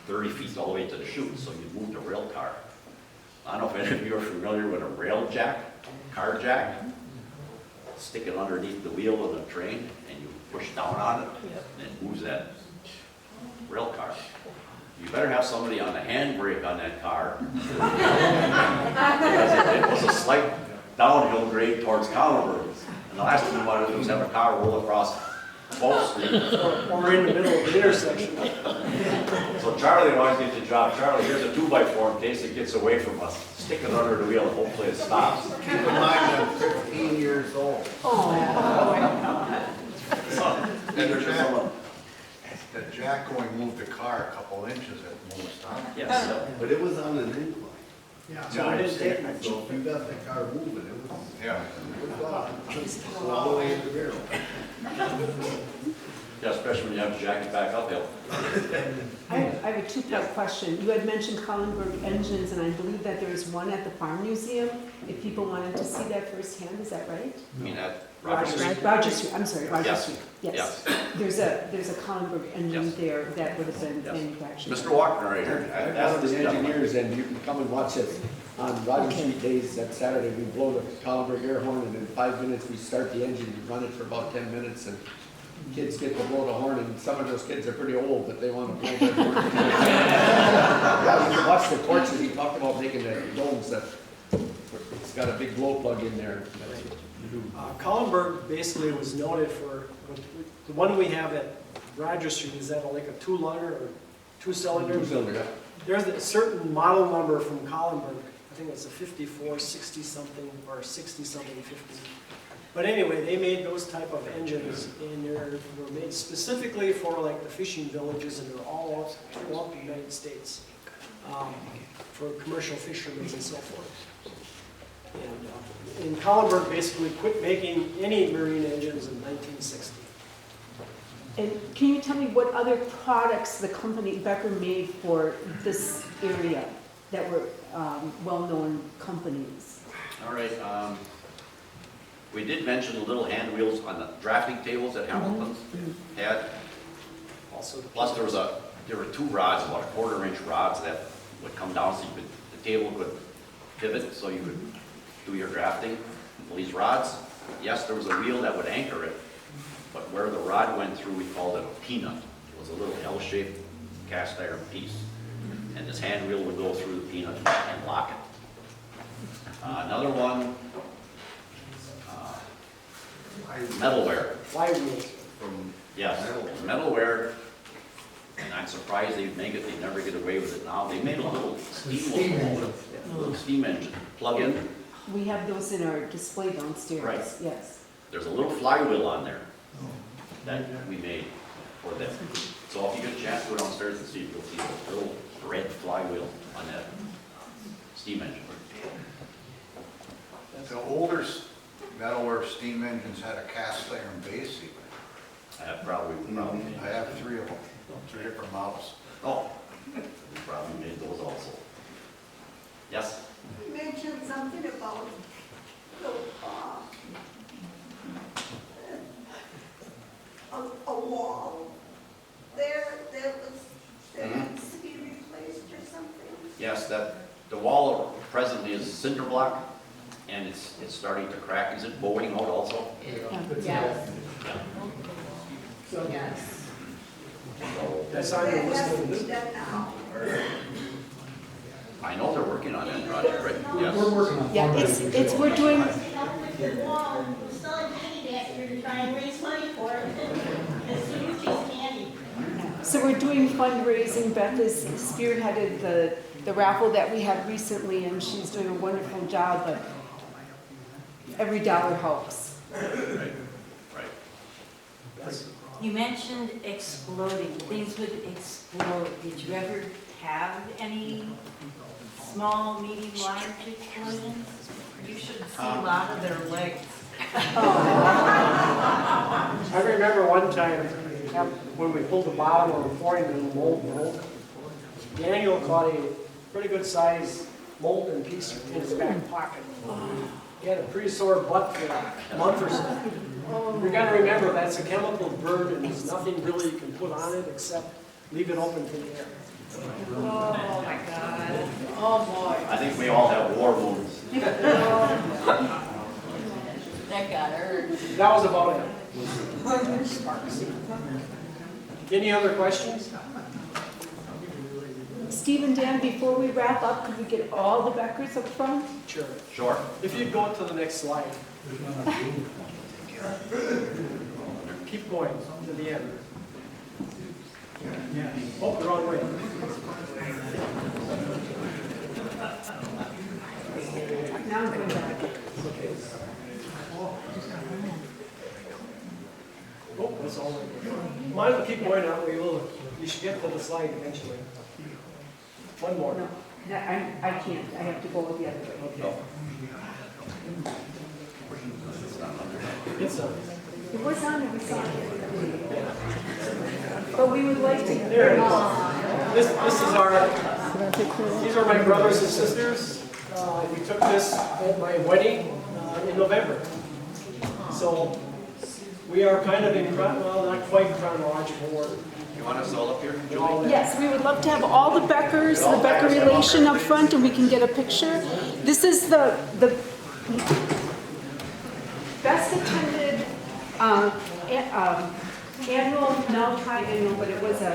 30 feet all the way to the chute, so you move the rail car. I don't know if any of you are familiar with a rail jack, car jack. Stick it underneath the wheel of the train, and you push down on it, and it moves that rail car. You better have somebody on the handbrake on that car. Because it was a slight downhill grade towards Collinburg. And the last thing you want to do is have a car roll across 12th Street. Or in the middle of the intersection. So Charlie always gets the job. Charlie, here's a 2x4 in case it gets away from us. Stick it under the wheel and hopefully it stops. Keep in mind, I'm 15 years old. The jack going moved the car a couple inches at most, huh? Yes. But it was on an incline. Yeah, So it didn't take much. So if you got the car moving, it was, Yeah. it was on. All the way in the barrel. Yeah, especially when you have to jack it back uphill. I have a two-part question. You had mentioned Collinburg engines, and I believe that there is one at the Farm Museum. If people wanted to see that firsthand, is that right? I mean, at Roger Street. Roger Street, I'm sorry, Roger Yes. Street. Yes. Yes. There's a Collinburg engine Yes. there that would have been Yes. manufactured. Mr. Walker right here. I'm Ask one of this the gentleman. engineers, and you can come and watch it on Roger Okay. Street days. That Saturday, we blow the Collinburg air horn, and in 5 minutes, we start the engine, and run it for about 10 minutes, and kids get to blow the horn, and some of those kids are pretty old, but they want to blow that horn. Yeah, you can watch the torches. He talked about making the domes that, it's got a big glow plug in there. Collinburg basically was noted for, the one we have at Roger Street, is that like a two-liter or two-cylinder? Two-cylinder, yeah. There's a certain model number from Collinburg. I think it's a 54, 60-something, or 60-something, 50. But anyway, they made those type of engines, and they were made specifically for like the fishing villages, and they're all throughout the United States for commercial fishermen and so forth. And Collinburg basically quit making any marine engines in 1960. And can you tell me what other products the company Becker made for this area that were well-known companies? All right. We did mention the little hand wheels on the drafting tables that Hamilton's had. Also, Plus there were two rods, about 1/4 inch rods that would come down so you could, the table could pivot so you could do your drafting. Well, these rods, yes, there was a wheel that would anchor it, but where the rod went through, we called it a peanut. It was a little L-shaped cast iron piece. And this hand wheel would go through the peanut and lock it. Another one, metalware. flywheels. Yes, metalware, and I'm surprised they make it, they never get away with it now. They made a little steam engine, plug-in. We have those in our display downstairs. Right. Yes. There's a little flywheel on there that we made for them. So if you get a chance to go downstairs and see, you'll see a little red flywheel on that steam engine. The older metalwork steam engines had a cast iron base even. Probably. I have 3 of them, 3 different models. Oh, we probably made those also. Yes? You mentioned something about the, a wall there that needs to be replaced or something. Yes, that, the wall presently is cinder block, and it's starting to crack. Is it bowing out also? Yes. Yes. So, That's on your That list has to of be business. done now. I know they're working on that project, right? Yes. We're working on. Yeah, it's, we're doing, Help with the wall, we're selling candy that year to try and raise money for it. It's the Ruthie's candy. so we're doing fundraising. Beth has spearheaded the raffle that we had recently, and she's doing a wonderful job, but every dollar helps. Right, right. You mentioned exploding, things would explode. Did you ever have any small, medium, large explosions? You should see a lot of their legs. I remember one time when we pulled the bottom of the flooring and the mold broke. Daniel caught a pretty good sized molten piece in his back pocket. He had a pretty sore butt for a month or so. You gotta remember, that's a chemical burn and there's nothing really you can put on it except leave it open for the air. Oh, my God. Oh, boy. I think we all have war wounds. That got hurt. That was about it. Any other questions? Steve and Dan, before we wrap up, could we get all the Beckers up front? Sure. Sure. If you'd go to the next slide. Keep going to the end. Oh, the wrong way. Now I'm going back. Oh, that's all. Might as well keep going out. You should get to the slide eventually. One more. No, I can't. I have to go the other way. Okay. It's on. It was on, we saw it. But we would like to. There it is. This is our, these are my brothers and sisters. We took this at my wedding in November. So we are kind of in, well, not quite chronological order. You want us all up here, Julie? Yes, we would love to have all the Beckers, the Becker relation up front, and we can get a picture. This is the best attended annual, no, triannual, but it was a